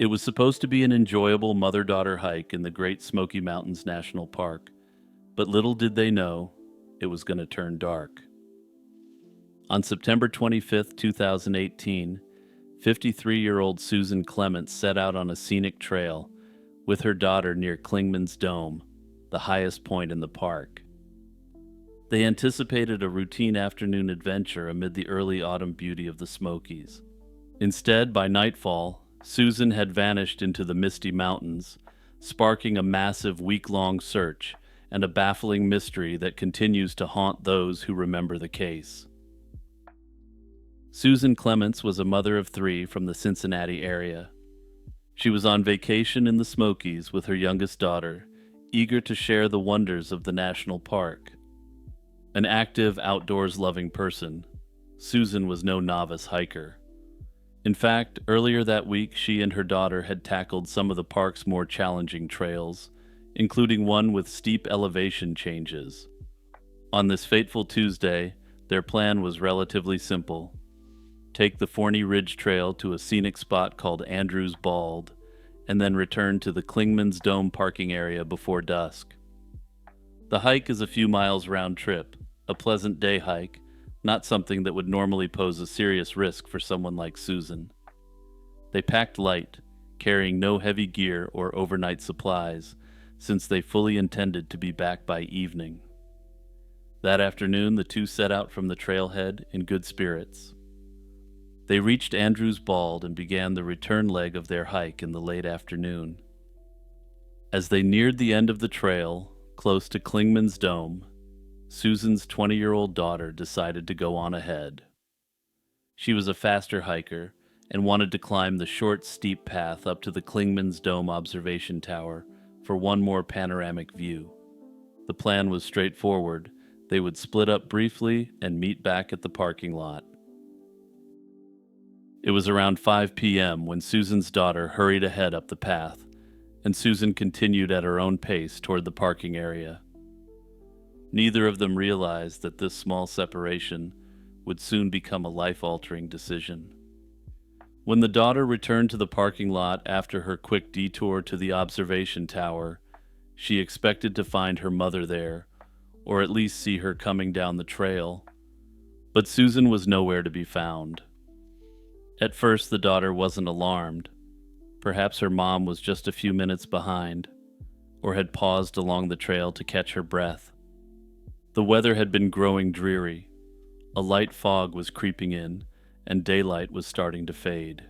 It was supposed to be an enjoyable mother-daughter hike in the Great Smoky Mountains National Park, but little did they know it was going to turn dark. On September 25th, 2018, 53-year-old Susan Clements set out on a scenic trail with her daughter near Clingman's Dome, the highest point in the park. They anticipated a routine afternoon adventure amid the early autumn beauty of the Smokies. Instead, by nightfall, Susan had vanished into the misty mountains, sparking a massive week-long search and a baffling mystery that continues to haunt those who remember the case. Susan Clements was a mother of 3 from the Cincinnati area. She was on vacation in the Smokies with her youngest daughter, eager to share the wonders of the national park. An active, outdoors-loving person, Susan was no novice hiker. In fact, earlier that week, she and her daughter had tackled some of the park's more challenging trails, including one with steep elevation changes. On this fateful Tuesday, their plan was relatively simple. Take the Forney Ridge Trail to a scenic spot called Andrews Bald, and then return to the Clingman's Dome parking area before dusk. The hike is a few miles round trip, a pleasant day hike, not something that would normally pose a serious risk for someone like Susan. They packed light, carrying no heavy gear or overnight supplies, since they fully intended to be back by evening. That afternoon, the two set out from the trailhead in good spirits. They reached Andrews Bald and began the return leg of their hike in the late afternoon. As they neared the end of the trail, close to Clingman's Dome, Susan's 20-year-old daughter decided to go on ahead. She was a faster hiker and wanted to climb the short, steep path up to the Clingman's Dome observation tower for one more panoramic view. The plan was straightforward. They would split up briefly and meet back at the parking lot. It was around 5 p.m. when Susan's daughter hurried ahead up the path, and Susan continued at her own pace toward the parking area. Neither of them realized that this small separation would soon become a life-altering decision. When the daughter returned to the parking lot after her quick detour to the observation tower, she expected to find her mother there, or at least see her coming down the trail. But Susan was nowhere to be found. At first, the daughter wasn't alarmed. Perhaps her mom was just a few minutes behind, or had paused along the trail to catch her breath. The weather had been growing dreary. A light fog was creeping in, and daylight was starting to fade.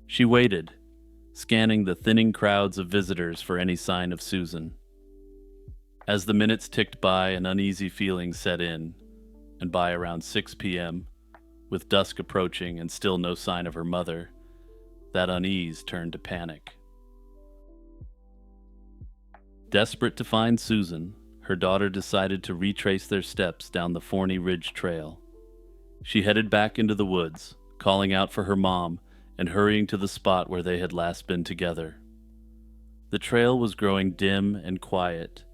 She waited, scanning the thinning crowds of visitors for any sign of Susan. As the minutes ticked by, an uneasy feeling set in, and by around 6 p.m., with dusk approaching and still no sign of her mother, that unease turned to panic. Desperate to find Susan, her daughter decided to retrace their steps down the Forney Ridge Trail. She headed back into the woods, calling out for her mom and hurrying to the spot where they had last been together. The trail was growing dim and quiet,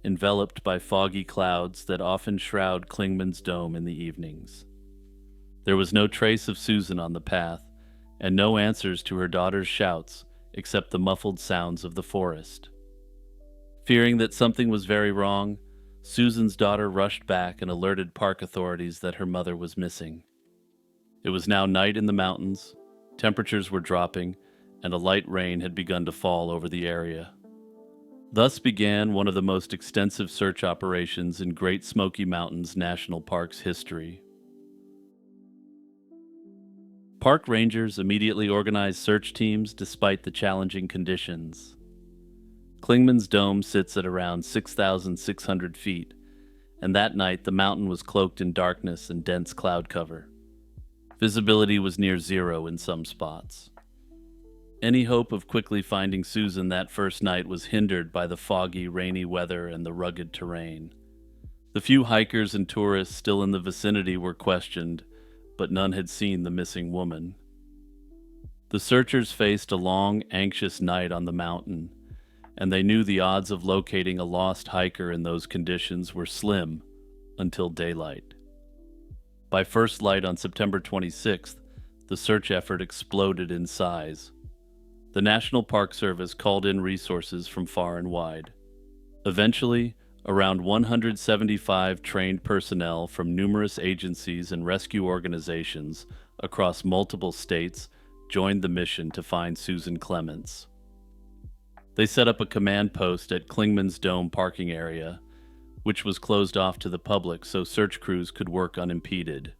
enveloped by foggy clouds that often shroud Clingman's Dome in the evenings. There was no trace of Susan on the path, and no answers to her daughter's shouts except the muffled sounds of the forest. Fearing that something was very wrong, Susan's daughter rushed back and alerted park authorities that her mother was missing. It was now night in the mountains, temperatures were dropping, and a light rain had begun to fall over the area. Thus began one of the most extensive search operations in Great Smoky Mountains National Park's history. Park rangers immediately organized search teams despite the challenging conditions. Clingman's Dome sits at around 6,600 feet, and that night the mountain was cloaked in darkness and dense cloud cover. Visibility was near zero in some spots. Any hope of quickly finding Susan that first night was hindered by the foggy, rainy weather and the rugged terrain. The few hikers and tourists still in the vicinity were questioned, but none had seen the missing woman. The searchers faced a long, anxious night on the mountain, and they knew the odds of locating a lost hiker in those conditions were slim until daylight. By first light on September 26th, the search effort exploded in size. The National Park Service called in resources from far and wide. Eventually, around 175 trained personnel from numerous agencies and rescue organizations across multiple states joined the mission to find Susan Clements. They set up a command post at Klingman's Dome parking area, which was closed off to the public so search crews could work unimpeded.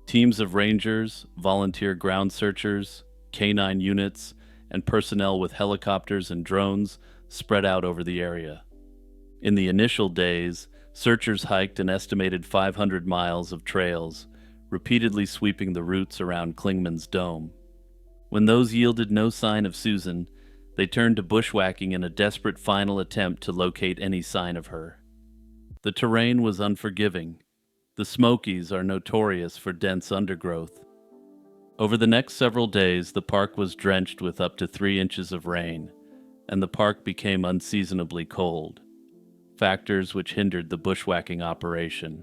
Teams of rangers, volunteer ground searchers, canine units, and personnel with helicopters and drones spread out over the area. In the initial days, searchers hiked an estimated 500 miles of trails, repeatedly sweeping the routes around Klingman's Dome. When those yielded no sign of Susan, they turned to bushwhacking in a desperate final attempt to locate any sign of her. The terrain was unforgiving. The Smokies are notorious for dense undergrowth. Over the next several days, the park was drenched with up to 3 inches of rain, and the park became unseasonably cold, factors which hindered the bushwhacking operation.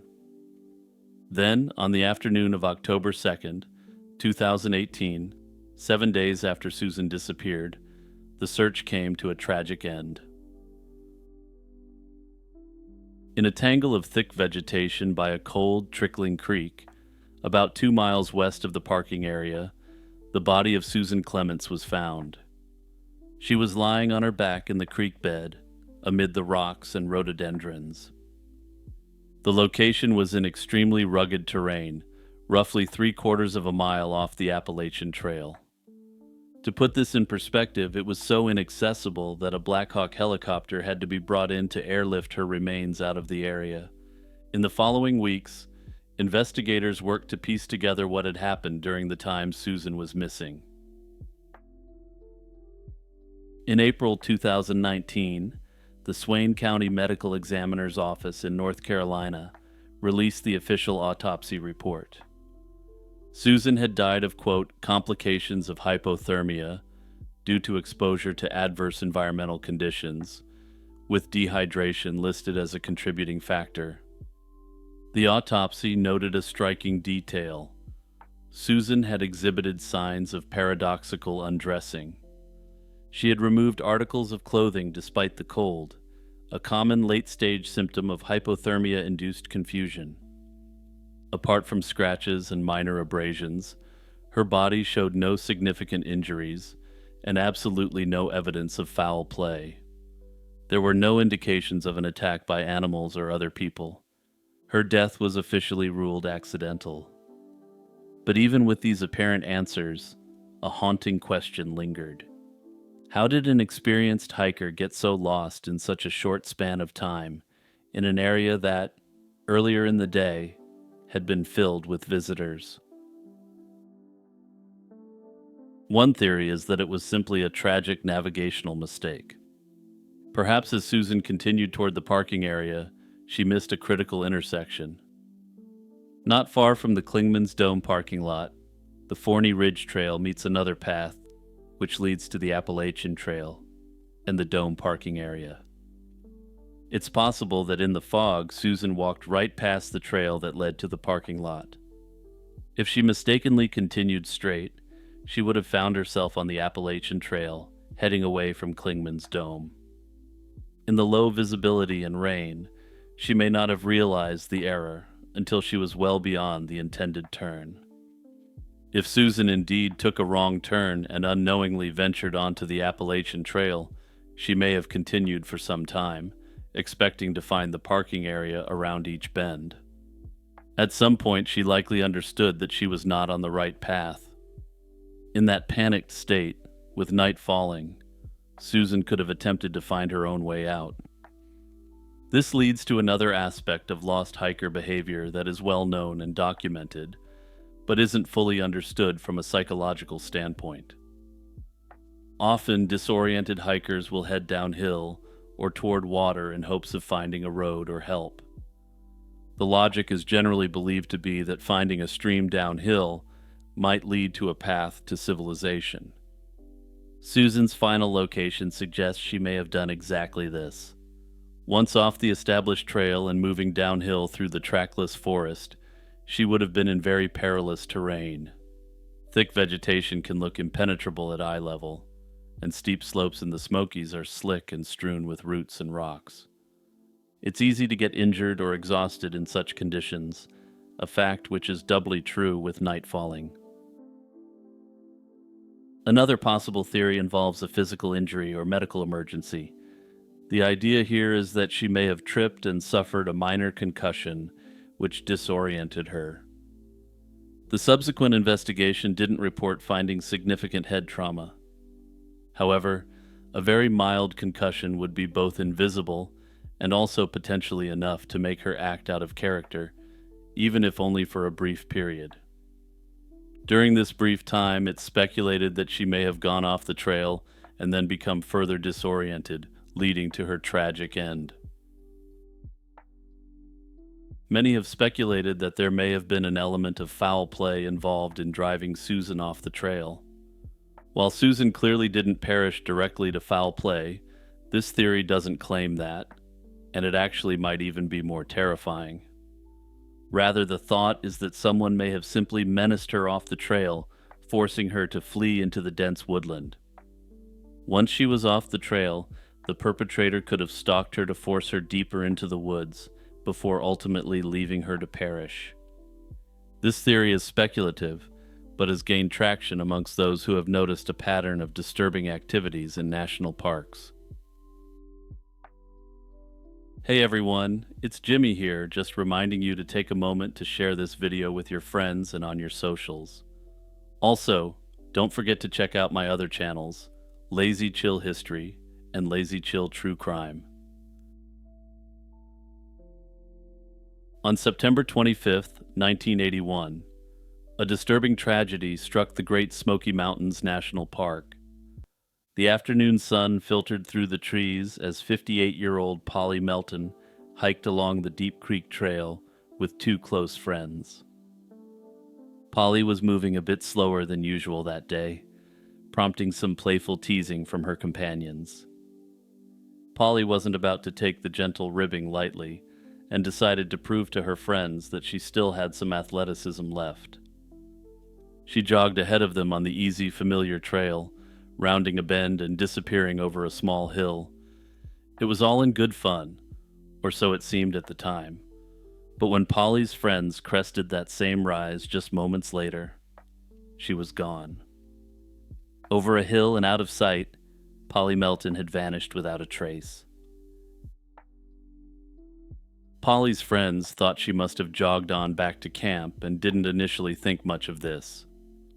Then, on the afternoon of October 2nd, 2018, 7 days after Susan disappeared, the search came to a tragic end. In a tangle of thick vegetation by a cold, trickling creek, about 2 miles west of the parking area, the body of Susan Clements was found. She was lying on her back in the creek bed, amid the rocks and rhododendrons. The location was in extremely rugged terrain, roughly 3/4 of a mile off the Appalachian Trail. To put this in perspective, it was so inaccessible that a Black Hawk helicopter had to be brought in to airlift her remains out of the area. In the following weeks, investigators worked to piece together what had happened during the time Susan was missing. In April 2019, the Swain County Medical Examiner's Office in North Carolina released the official autopsy report. Susan had died of, quote, complications of hypothermia due to exposure to adverse environmental conditions, with dehydration listed as a contributing factor. The autopsy noted a striking detail. Susan had exhibited signs of paradoxical undressing. She had removed articles of clothing despite the cold, a common late-stage symptom of hypothermia-induced confusion. Apart from scratches and minor abrasions, her body showed no significant injuries and absolutely no evidence of foul play. There were no indications of an attack by animals or other people. Her death was officially ruled accidental. But even with these apparent answers, a haunting question lingered. How did an experienced hiker get so lost in such a short span of time in an area that, earlier in the day, had been filled with visitors? One theory is that it was simply a tragic navigational mistake. Perhaps as Susan continued toward the parking area, she missed a critical intersection. Not far from the Klingman's Dome parking lot, the Forney Ridge Trail meets another path, which leads to the Appalachian Trail and the Dome parking area. It's possible that in the fog, Susan walked right past the trail that led to the parking lot. If she mistakenly continued straight, she would have found herself on the Appalachian Trail, heading away from Klingman's Dome. In the low visibility and rain, she may not have realized the error until she was well beyond the intended turn. If Susan indeed took a wrong turn and unknowingly ventured onto the Appalachian Trail, she may have continued for some time, expecting to find the parking area around each bend. At some point, she likely understood that she was not on the right path. In that panicked state, with night falling, Susan could have attempted to find her own way out. This leads to another aspect of lost hiker behavior that is well known and documented, but isn't fully understood from a psychological standpoint. Often, disoriented hikers will head downhill or toward water in hopes of finding a road or help. The logic is generally believed to be that finding a stream downhill might lead to a path to civilization. Susan's final location suggests she may have done exactly this. Once off the established trail and moving downhill through the trackless forest, she would have been in very perilous terrain. Thick vegetation can look impenetrable at eye level, and steep slopes in the Smokies are slick and strewn with roots and rocks. It's easy to get injured or exhausted in such conditions, a fact which is doubly true with night falling. Another possible theory involves a physical injury or medical emergency. The idea here is that she may have tripped and suffered a minor concussion, which disoriented her. The subsequent investigation didn't report finding significant head trauma. However, a very mild concussion would be both invisible and also potentially enough to make her act out of character, even if only for a brief period. During this brief time, it's speculated that she may have gone off the trail and then become further disoriented, leading to her tragic end. Many have speculated that there may have been an element of foul play involved in driving Susan off the trail. While Susan clearly didn't perish directly to foul play, this theory doesn't claim that, and it actually might even be more terrifying. Rather, the thought is that someone may have simply menaced her off the trail, forcing her to flee into the dense woodland. Once she was off the trail, the perpetrator could have stalked her to force her deeper into the woods, before ultimately leaving her to perish. This theory is speculative, but has gained traction amongst those who have noticed a pattern of disturbing activities in national parks. Hey everyone, it's Jimmy here, just reminding you to take a moment to share this video with your friends and on your socials. Also, don't forget to check out my other channels, Lazy Chill History and Lazy Chill True Crime. On September 25th, 1981, a disturbing tragedy struck the Great Smoky Mountains National Park. The afternoon sun filtered through the trees as 58-year-old Polly Melton hiked along the Deep Creek Trail with two close friends. Polly was moving a bit slower than usual that day, prompting some playful teasing from her companions. Polly wasn't about to take the gentle ribbing lightly and decided to prove to her friends that she still had some athleticism left. She jogged ahead of them on the easy, familiar trail, rounding a bend and disappearing over a small hill. It was all in good fun, or so it seemed at the time. But when Polly's friends crested that same rise just moments later, she was gone. Over a hill and out of sight, Polly Melton had vanished without a trace. Polly's friends thought she must have jogged on back to camp and didn't initially think much of this.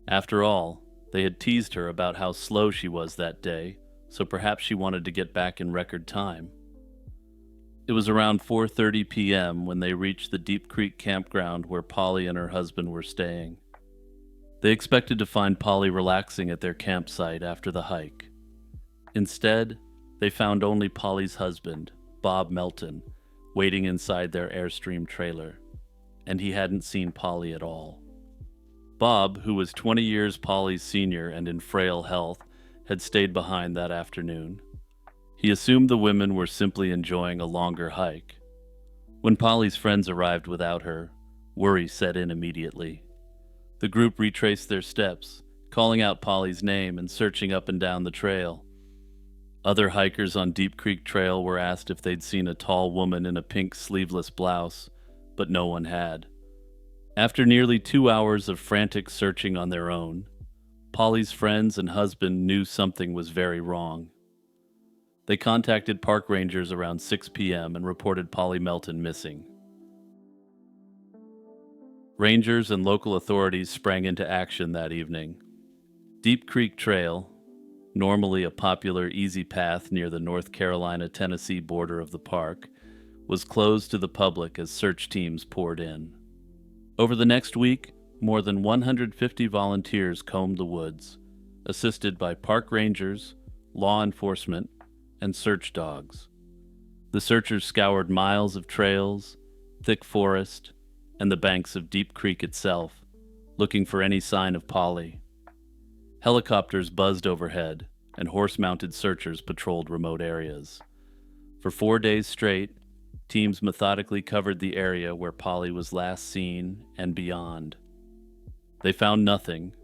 After all, they had teased her about how slow she was that day, so perhaps she wanted to get back in record time. It was around 4:30 p.m. when they reached the Deep Creek campground where Polly and her husband were staying. They expected to find Polly relaxing at their campsite after the hike. Instead, they found only Polly's husband, Bob Melton, waiting inside their Airstream trailer, and he hadn't seen Polly at all. Bob, who was 20 years Polly's senior and in frail health, had stayed behind that afternoon. He assumed the women were simply enjoying a longer hike. When Polly's friends arrived without her, worry set in immediately. The group retraced their steps, calling out Polly's name and searching up and down the trail. Other hikers on Deep Creek Trail were asked if they'd seen a tall woman in a pink sleeveless blouse, but no one had. After nearly 2 hours of frantic searching on their own, Polly's friends and husband knew something was very wrong. They contacted park rangers around 6 p.m. and reported Polly Melton missing. Rangers and local authorities sprang into action that evening. Deep Creek Trail, normally a popular easy path near the North Carolina-Tennessee border of the park, was closed to the public as search teams poured in. Over the next week, more than 150 volunteers combed the woods, assisted by park rangers, law enforcement, and search dogs. The searchers scoured miles of trails, thick forest, and the banks of Deep Creek itself, looking for any sign of Polly. Helicopters buzzed overhead, and horse-mounted searchers patrolled remote areas. For 4 days straight, teams methodically covered the area where Polly was last seen and beyond. They found nothing,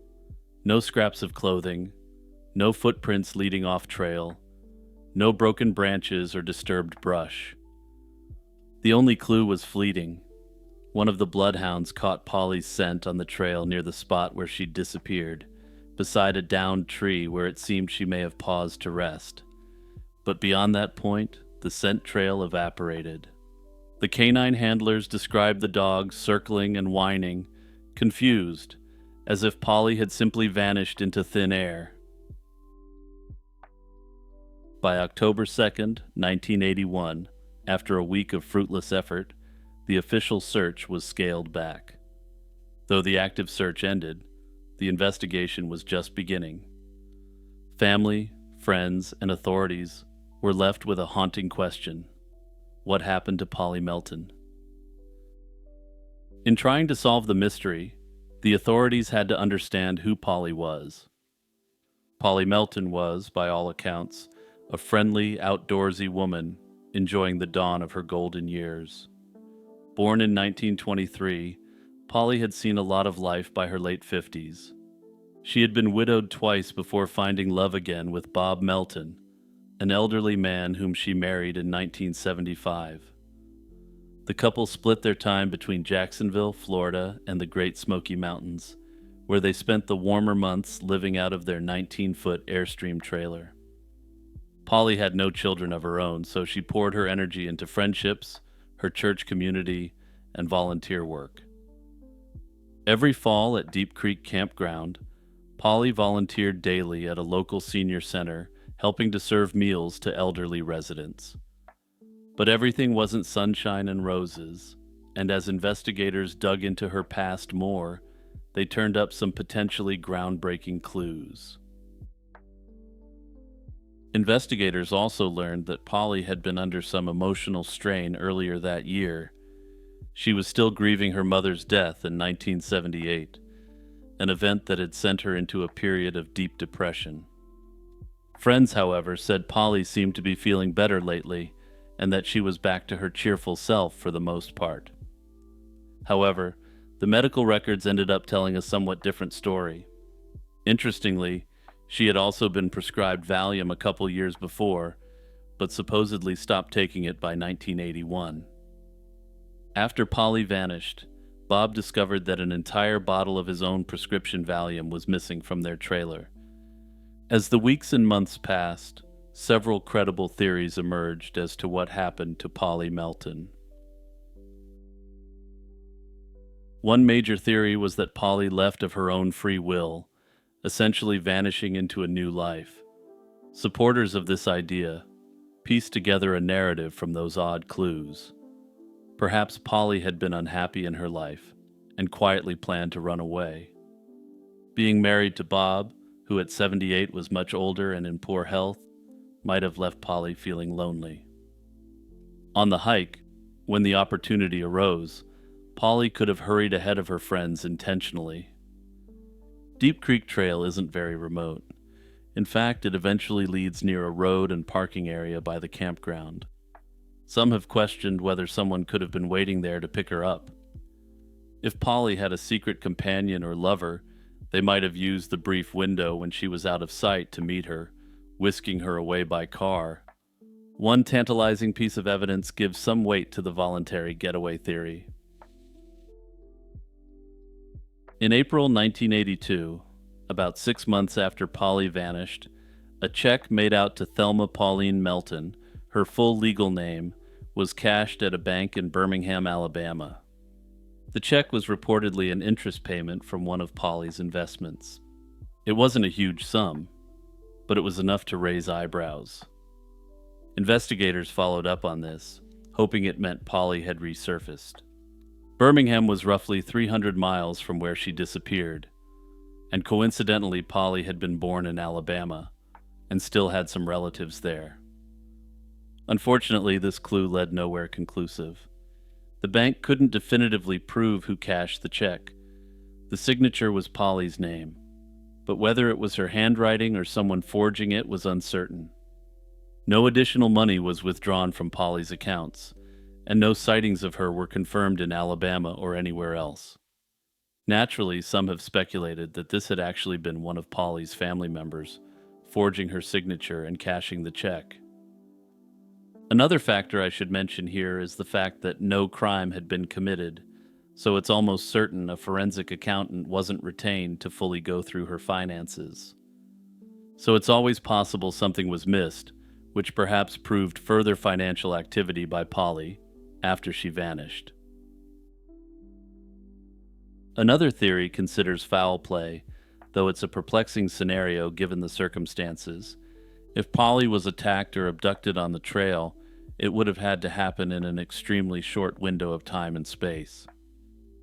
no scraps of clothing, No footprints leading off trail, no broken branches or disturbed brush. The only clue was fleeting. One of the bloodhounds caught Polly's scent on the trail near the spot where she'd disappeared, beside a downed tree where it seemed she may have paused to rest. But beyond that point, the scent trail evaporated. The canine handlers described the dog circling and whining, confused, as if Polly had simply vanished into thin air. By October 2nd, 1981, after a week of fruitless effort, the official search was scaled back. Though the active search ended, the investigation was just beginning. Family, friends, and authorities were left with a haunting question. What happened to Polly Melton? In trying to solve the mystery, the authorities had to understand who Polly was. Polly Melton was, by all accounts, a friendly, outdoorsy woman enjoying the dawn of her golden years. Born in 1923, Polly had seen a lot of life by her late 50s. She had been widowed twice before finding love again with Bob Melton, an elderly man whom she married in 1975. The couple split their time between Jacksonville, Florida, and the Great Smoky Mountains, where they spent the warmer months living out of their 19-foot Airstream trailer. Polly had no children of her own, so she poured her energy into friendships, her church community, and volunteer work. Every fall at Deep Creek Campground, Polly volunteered daily at a local senior center, helping to serve meals to elderly residents. But everything wasn't sunshine and roses, and as investigators dug into her past more, they turned up some potentially groundbreaking clues. Investigators also learned that Polly had been under some emotional strain earlier that year. She was still grieving her mother's death in 1978, an event that had sent her into a period of deep depression. Friends, however, said Polly seemed to be feeling better lately and that she was back to her cheerful self for the most part. However, the medical records ended up telling a somewhat different story. Interestingly, she had also been prescribed Valium a couple years before, but supposedly stopped taking it by 1981. After Polly vanished, Bob discovered that an entire bottle of his own prescription Valium was missing from their trailer. As the weeks and months passed, several credible theories emerged as to what happened to Polly Melton. One major theory was that Polly left of her own free will, essentially vanishing into a new life. Supporters of this idea pieced together a narrative from those odd clues. Perhaps Polly had been unhappy in her life and quietly planned to run away. Being married to Bob, who at 78 was much older and in poor health, might have left Polly feeling lonely. On the hike, when the opportunity arose, Polly could have hurried ahead of her friends intentionally. Deep Creek Trail isn't very remote. In fact, it eventually leads near a road and parking area by the campground. Some have questioned whether someone could have been waiting there to pick her up. If Polly had a secret companion or lover, they might have used the brief window when she was out of sight to meet her, whisking her away by car. One tantalizing piece of evidence gives some weight to the voluntary getaway theory. In April 1982, about 6 months after Polly vanished, a check made out to Thelma Pauline Melton, her full legal name, was cashed at a bank in Birmingham, Alabama. The check was reportedly an interest payment from one of Polly's investments. It wasn't a huge sum, but it was enough to raise eyebrows. Investigators followed up on this, hoping it meant Polly had resurfaced. Birmingham was roughly 300 miles from where she disappeared, and coincidentally Polly had been born in Alabama and still had some relatives there. Unfortunately, this clue led nowhere conclusive. The bank couldn't definitively prove who cashed the check. The signature was Polly's name, but whether it was her handwriting or someone forging it was uncertain. No additional money was withdrawn from Polly's accounts, and no sightings of her were confirmed in Alabama or anywhere else. Naturally, some have speculated that this had actually been one of Polly's family members, forging her signature and cashing the check. Another factor I should mention here is the fact that no crime had been committed, so it's almost certain a forensic accountant wasn't retained to fully go through her finances. So it's always possible something was missed, which perhaps proved further financial activity by Polly after she vanished. Another theory considers foul play, though it's a perplexing scenario given the circumstances. If Polly was attacked or abducted on the trail, it would have had to happen in an extremely short window of time and space.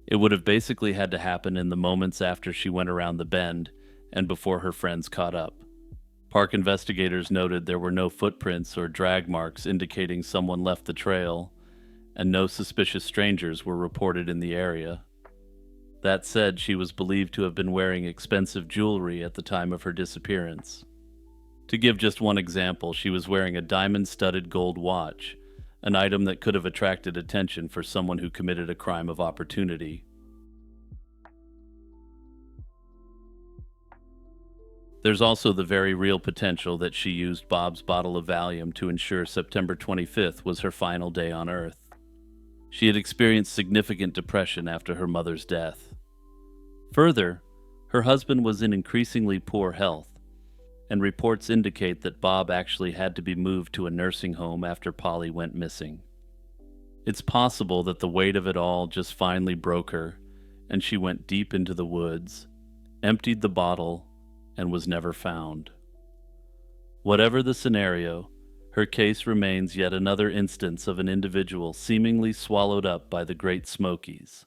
It would have basically had to happen in the moments after she went around the bend and before her friends caught up. Park investigators noted there were no footprints or drag marks indicating someone left the trail, and no suspicious strangers were reported in the area. That said, she was believed to have been wearing expensive jewelry at the time of her disappearance. To give just one example, she was wearing a diamond-studded gold watch, an item that could have attracted attention for someone who committed a crime of opportunity. There's also the very real potential that she used Bob's bottle of Valium to ensure September 25th was her final day on Earth. She had experienced significant depression after her mother's death. Further, her husband was in increasingly poor health, and reports indicate that Bob actually had to be moved to a nursing home after Polly went missing. It's possible that the weight of it all just finally broke her, and she went deep into the woods, emptied the bottle, and was never found. Whatever the scenario, her case remains yet another instance of an individual seemingly swallowed up by the Great Smokies.